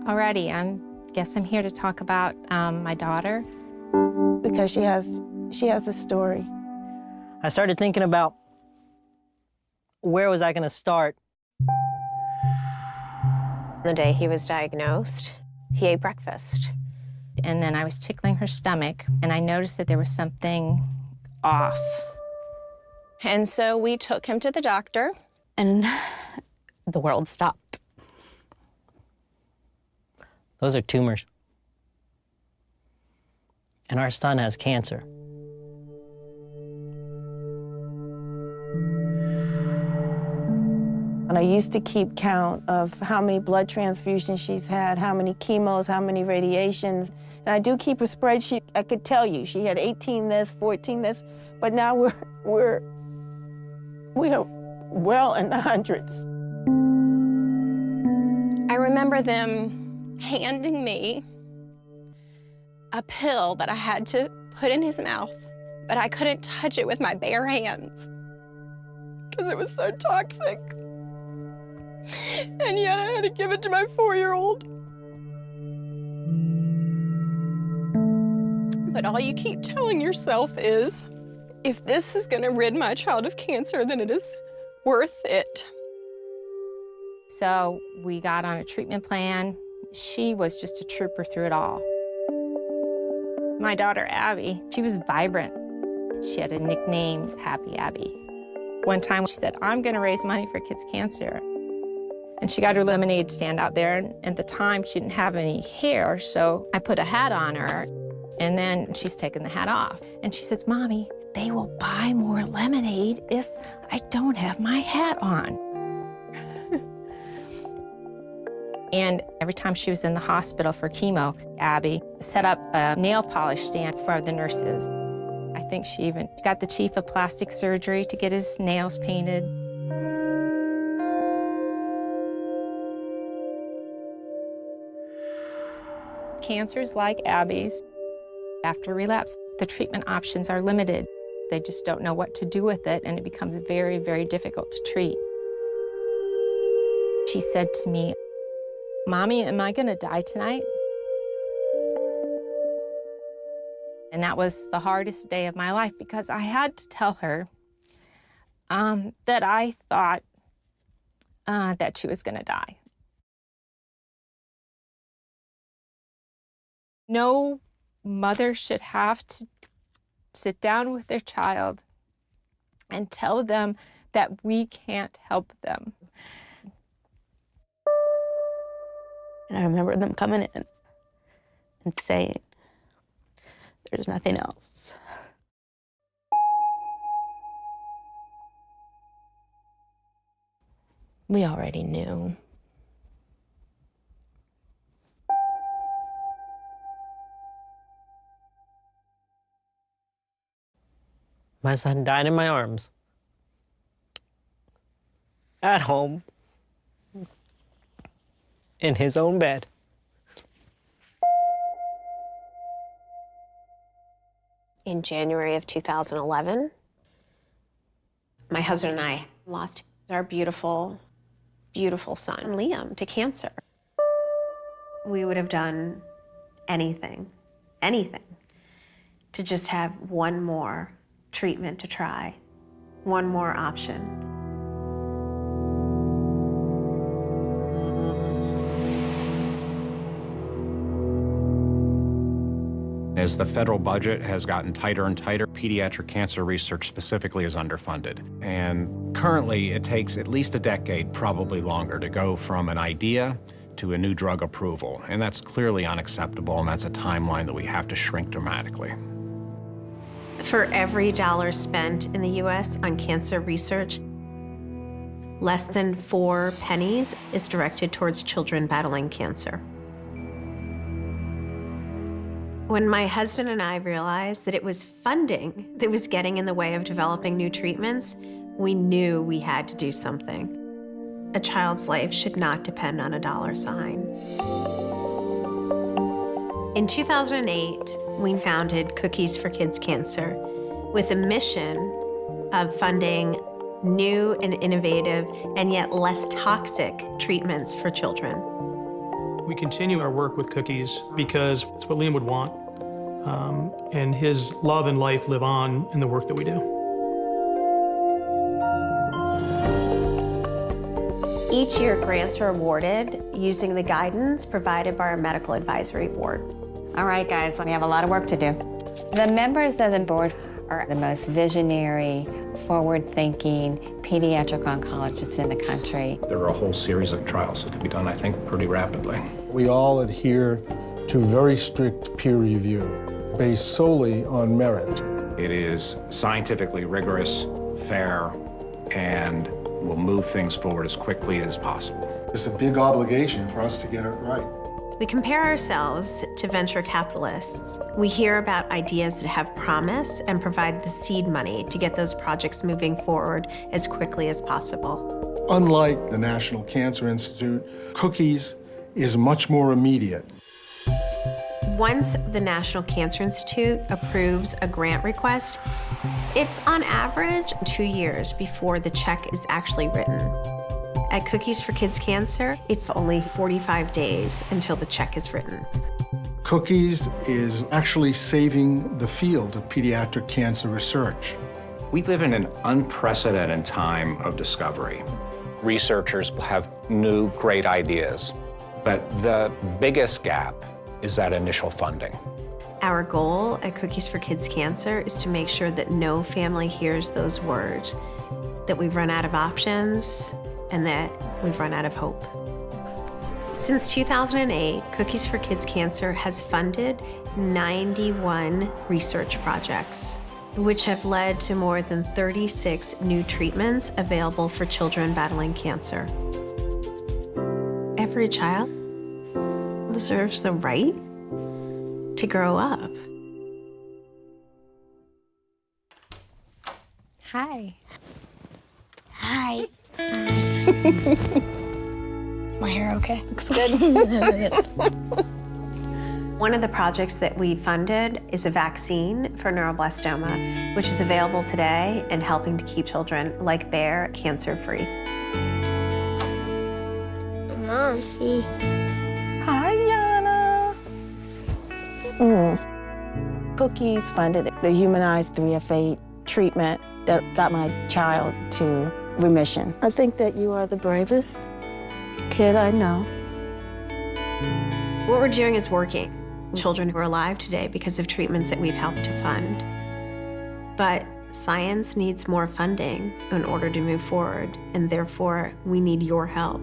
Alrighty, guess I'm here to talk about my daughter. Because she has a story. I started thinking about where was I going to start. The day he was diagnosed, he ate breakfast. And then I was tickling her stomach, and I noticed that there was something off. And so we took him to the doctor. And the world stopped. Those are tumors. And our son has cancer. And I used to keep count of how many blood transfusions she's had, how many chemos, how many radiations. And I do keep a spreadsheet. I could tell you she had 18 this, 14 this, but now we're well in the hundreds. I remember them handing me a pill that I had to put in his mouth, but I couldn't touch it with my bare hands because it was so toxic. And yet I had to give it to my 4-year-old. But all you keep telling yourself is, if this is gonna rid my child of cancer, then it is worth it. So we got on a treatment plan. She was just a trooper through it all. My daughter, Abby, she was vibrant. She had a nickname, Happy Abby. One time she said, I'm gonna raise money for kids' cancer. And she got her lemonade stand out there, and at the time she didn't have any hair, so I put a hat on her, and then she's taken the hat off. And she says, Mommy, they will buy more lemonade if I don't have my hat on. And every time she was in the hospital for chemo, Abby set up a nail polish stand for the nurses. I think she even got the chief of plastic surgery to get his nails painted. Cancers like Abby's, after relapse, the treatment options are limited. They just don't know what to do with it, and it becomes very, very difficult to treat. She said to me, Mommy, am I gonna die tonight? And that was the hardest day of my life because I had to tell her that I thought that she was gonna die. No mother should have to sit down with their child and tell them that we can't help them. And I remember them coming in and saying, there's nothing else. We already knew. My son died in my arms. At home. In his own bed. In January of 2011, my husband and I lost our beautiful, beautiful son, Liam, to cancer. We would have done anything, to just have one more treatment to try, one more option. As the federal budget has gotten tighter and tighter, pediatric cancer research specifically is underfunded. And currently, it takes at least a decade, probably longer, to go from an idea to a new drug approval. And that's clearly unacceptable, and that's a timeline that we have to shrink dramatically. For every dollar spent in the US on cancer research, less than 4 pennies is directed towards children battling cancer. When my husband and I realized that it was funding that was getting in the way of developing new treatments, we knew we had to do something. A child's life should not depend on a dollar sign. In 2008, we founded Cookies for Kids Cancer with a mission of funding new and innovative and yet less toxic treatments for children. We continue our work with Cookies because it's what Liam would want, and his love and life live on in the work that we do. Each year, grants are awarded using the guidance provided by our medical advisory board. All right, guys, we have a lot of work to do. The members of the board are the most visionary, forward-thinking pediatric oncologists in the country. There are a whole series of trials that can be done, I think, pretty rapidly. We all adhere to very strict peer review based solely on merit. It is scientifically rigorous, fair, and will move things forward as quickly as possible. It's a big obligation for us to get it right. We compare ourselves to venture capitalists. We hear about ideas that have promise and provide the seed money to get those projects moving forward as quickly as possible. Unlike the National Cancer Institute, Cookies is much more immediate. Once the National Cancer Institute approves a grant request, it's on average 2 years before the check is actually written. At Cookies for Kids Cancer, it's only 45 days until the check is written. Cookies is actually saving the field of pediatric cancer research. We live in an unprecedented time of discovery. Researchers have new, great ideas, but the biggest gap is that initial funding. Our goal at Cookies for Kids Cancer is to make sure that no family hears those words, that we've run out of options, and that we've run out of hope. Since 2008, Cookies for Kids Cancer has funded 91 research projects, which have led to more than 36 new treatments available for children battling cancer. Every child deserves the right to grow up. Hi. Hi. My hair okay? Looks good. One of the projects that we funded is a vaccine for neuroblastoma, which is available today and helping to keep children like Bear cancer-free. Mom. Hi, Yana. Cookies funded the humanized 3F8 treatment that got my child to remission. I think that you are the bravest kid I know. What we're doing is working. Children who are alive today because of treatments that we've helped to fund. But science needs more funding in order to move forward, and therefore we need your help.